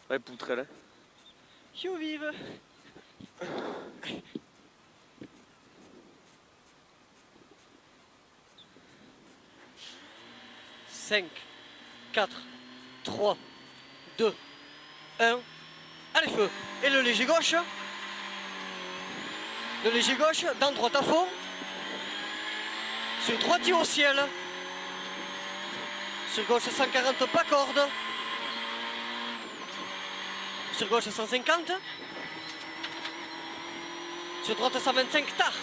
Ouais, poutrelle. Chou vive. Cinq, 4, 3, 2, 1. Allez, feu. Et le léger gauche. Le léger gauche, dans droite à fond. Sur droitier au ciel. Sur gauche 140, pas corde. Sur gauche 150. Sur droite 125, tard.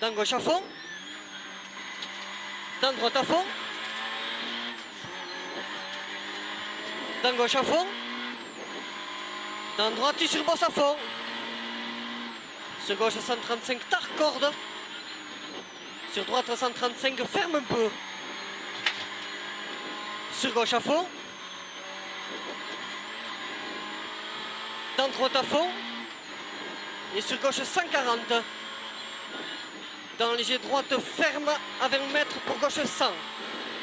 Dans gauche à fond. Dans droite à fond. Dans gauche à fond. Dans droite sur bosse à fond. Sur gauche 135, tard, corde. Sur droite 135, ferme un peu. Sur gauche à fond. Dans droite à fond. Et sur gauche 140. Dans léger droite ferme à 20 mètres pour gauche 100.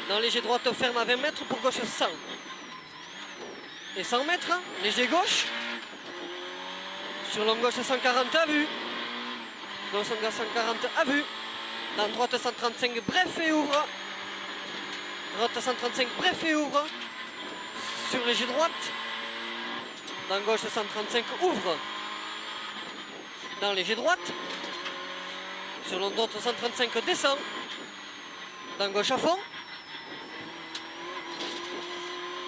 Dans léger droite ferme à 20 mètres pour gauche 100. Et 100 mètres, léger gauche. Sur longue gauche 140 à vue. Long 140 à vue. Dans droite 135, bref et ouvre. Droite 135, bref et ouvre. Sur léger droite. Dans gauche 135, ouvre. Dans léger droite. Sur long droite 135, descend. Dans gauche à fond.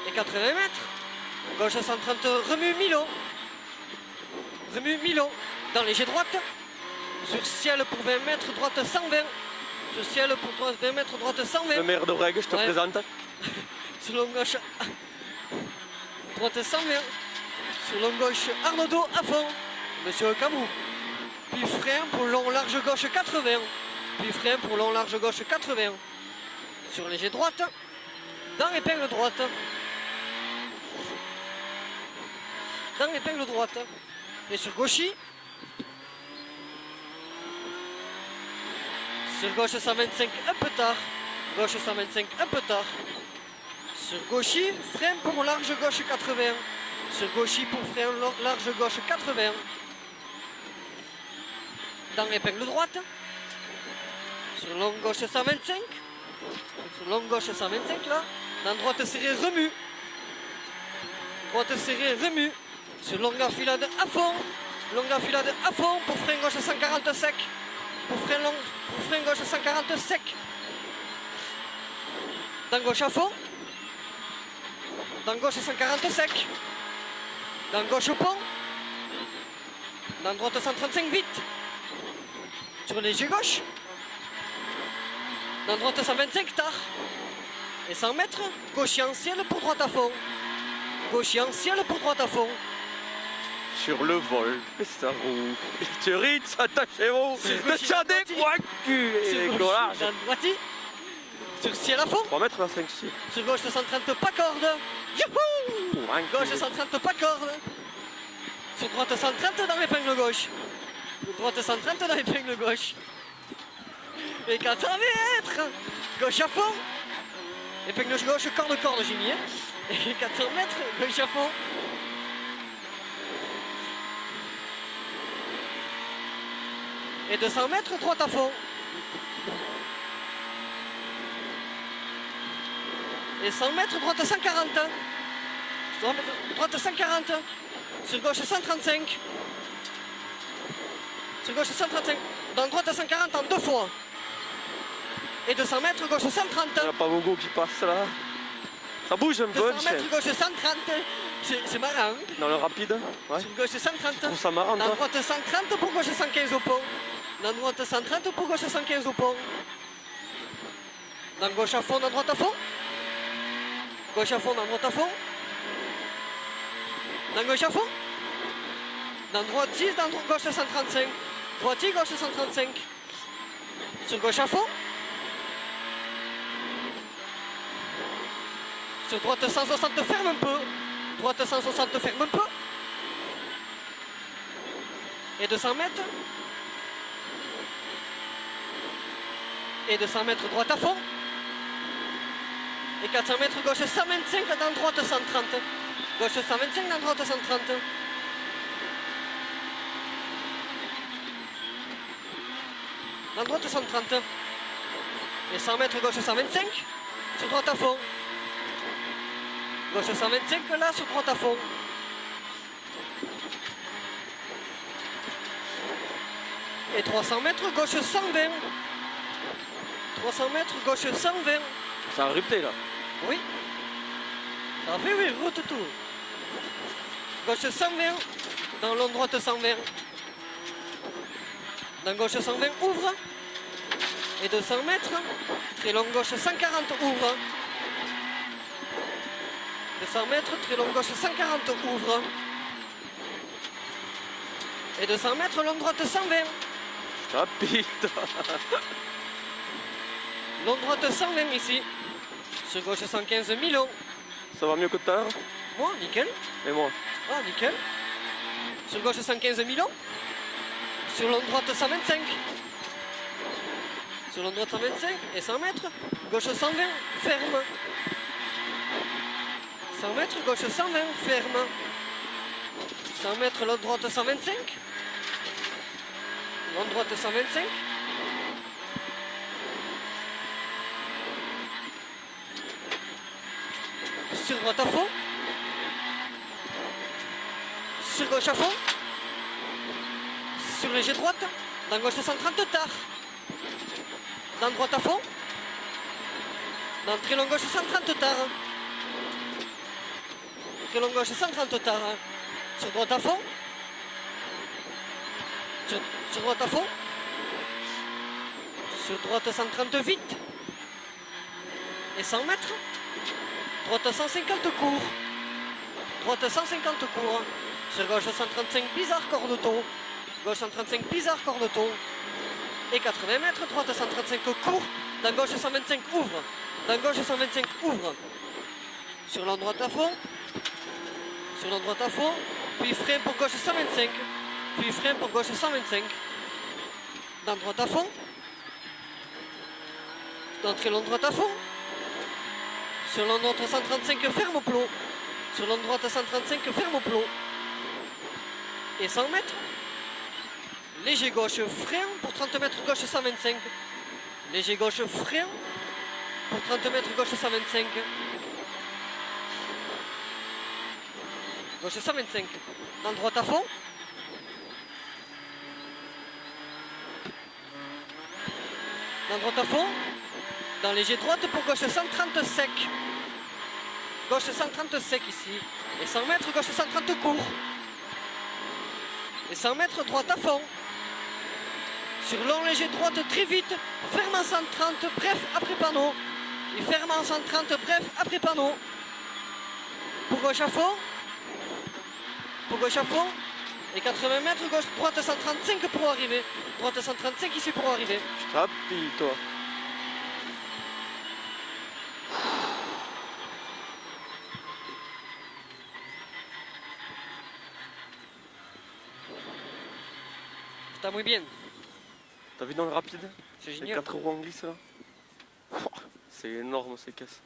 Et 80 mètres. Gauche 130, remue Milo. Remue Milo. Dans léger droite. Sur ciel pour 20 mètres, droite 120. Sur ciel pour 20 mètres, droite 120. Le maire d'Oreg, je te présente. Sur long gauche, droite 120. Sur long gauche, Arnaudot à fond. Monsieur Camou. Puis frein pour long large gauche 80. Puis frein pour long large gauche 80. Sur léger droite. Dans l'épingle droite. Dans l'épingle droite. Et sur gauchy. Sur gauche 125, un peu tard. Gauche 125, un peu tard. Sur gauchy, frein pour large gauche 80. Sur gauchy pour frein large gauche 80. Dans l'épingle droite. Sur longue gauche 125. Sur longue gauche 125 là. Dans droite serrée, remue. Droite serrée, remue. Sur longue enfilade à fond. Longue enfilade à fond pour frein gauche 140 sec. Pour frein gauche 140 sec. Dans gauche à fond. Dans gauche 140 sec. Dans gauche au pont. Dans droite 135 vite. Sur léger gauche. Dans droite 125 tard. Et 100 mètres, gaucher en ciel pour droite à fond. Gaucher en ciel pour droite à fond. Sur le vol, ça roule. Tu ris, ça t'achève. Ça décoicule. Et collage. Dans droitier. Sur ciel à fond. 3 mètres, 5, 6. Sur gauche 130, pas corde. Youhou! Gauche 130, pas corde. Sur droite 130 dans l'épingle gauche. Droite 130 dans l'épingle gauche. Et 400 mètres. Gauche à fond. Épingle gauche, corde, j'ai mis. Et 400 mètres, gauche à fond. Et 200 mètres, droite à fond. Et 100 mètres, droite 140. Droite 140. Sur gauche 135. Sur gauche 135. Dans droite 140 en 2 fois. Et 200 mètres, gauche 130. Il n'y a pas Mogo qui passe là. Ça bouge un peu. 200 mètres, gauche 130. C'est marrant. Dans le rapide. Ouais. Sur gauche 130. Je trouve ça marrant. Dans droite 130 pour gauche 115 au pont. Dans droite 130 pour gauche 115 au pont. Dans gauche à fond, dans droite à fond. Gauche à fond, dans droite à fond. Dans gauche à fond. Dans droite 6, dans gauche 135. Droitier, gauche 135. Sur gauche à fond. Sur droite 160, ferme un peu. Droite 160, ferme un peu. Et 200 mètres. Et 200 mètres droite à fond. Et 400 mètres gauche 125, dans droite 130. Gauche 125, dans droite 130. Dans droite 130. Et 100 mètres, gauche 125. Sur droite à fond. Gauche 125, là, sur droite à fond. Et 300 mètres, gauche 120. 300 mètres, gauche 120. Ça a rupté là. Oui. Ça fait, oui, route tout. Gauche 120. Dans long droite 120. Dans gauche 120, ouvre. Et 200 mètres. Très long gauche 140, ouvre. 200 mètres, très long gauche 140, ouvre. Et 200 mètres, long droite 120. Rapide. Long droite 120 ici. Sur gauche 115, Milon. Ça va mieux que tout à l'heure? Moi, nickel. Et moi? Ah, nickel. Sur gauche 115, Milon. Sur long droite 125. Sur long droite 125 et 100 mètres. Gauche 120, ferme. 100 mètres, gauche 120, ferme. 100 mètres, long droite 125. Long droite 125. Sur droite à fond. Sur gauche à fond. Sur léger droite. Dans gauche 130 tard. Dans droite à fond. Dans très long gauche 130 tard. Très long gauche 130 tard. Sur droite à fond. Sur droite à fond. Sur droite 130 vite. Et 100 mètres. Droite 150 court. Droite 150 court. Sur gauche 135 bizarre corneton. Gauche 135 bizarre corneton. Et 80 mètres. Droite 135 court. Dans gauche 125 ouvre. Dans gauche 125 ouvre. Sur l'en droite à fond. Sur l'en droite à fond. Puis frein pour gauche 125. Puis frein pour gauche 125. Dans droite à fond. Dans très long droite à fond. Sur l'en droite 135 ferme au plomb. Sur l'en droite 135 ferme au plomb. Et 100 mètres. Léger gauche frein pour 30 mètres gauche 125. Léger gauche frein pour 30 mètres gauche 125. Gauche 125. Dans droite à fond. Dans droite à fond. Dans léger droite pour gauche 130 sec. Gauche 130 sec ici. Et 100 mètres gauche 130 court. Et 100 mètres droite à fond. Sur long léger droite très vite. Ferme en 130 bref après panneau. Et ferme en 130 bref après panneau. Pour gauche à fond. Pour gauche à fond. Et 80 mètres gauche droite 135 pour arriver. Droite 135 ici pour arriver. Rapide toi. Está muy bien. T'as vu dans le rapide? C'est Les génial. 4 roues en glisse là. C'est énorme ces caisses.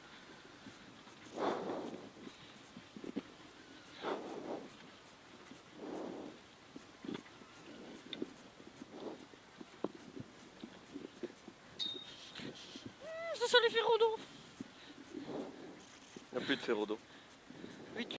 Ce sont les ferros d'eau. Il n'y a plus de ferro d'eau.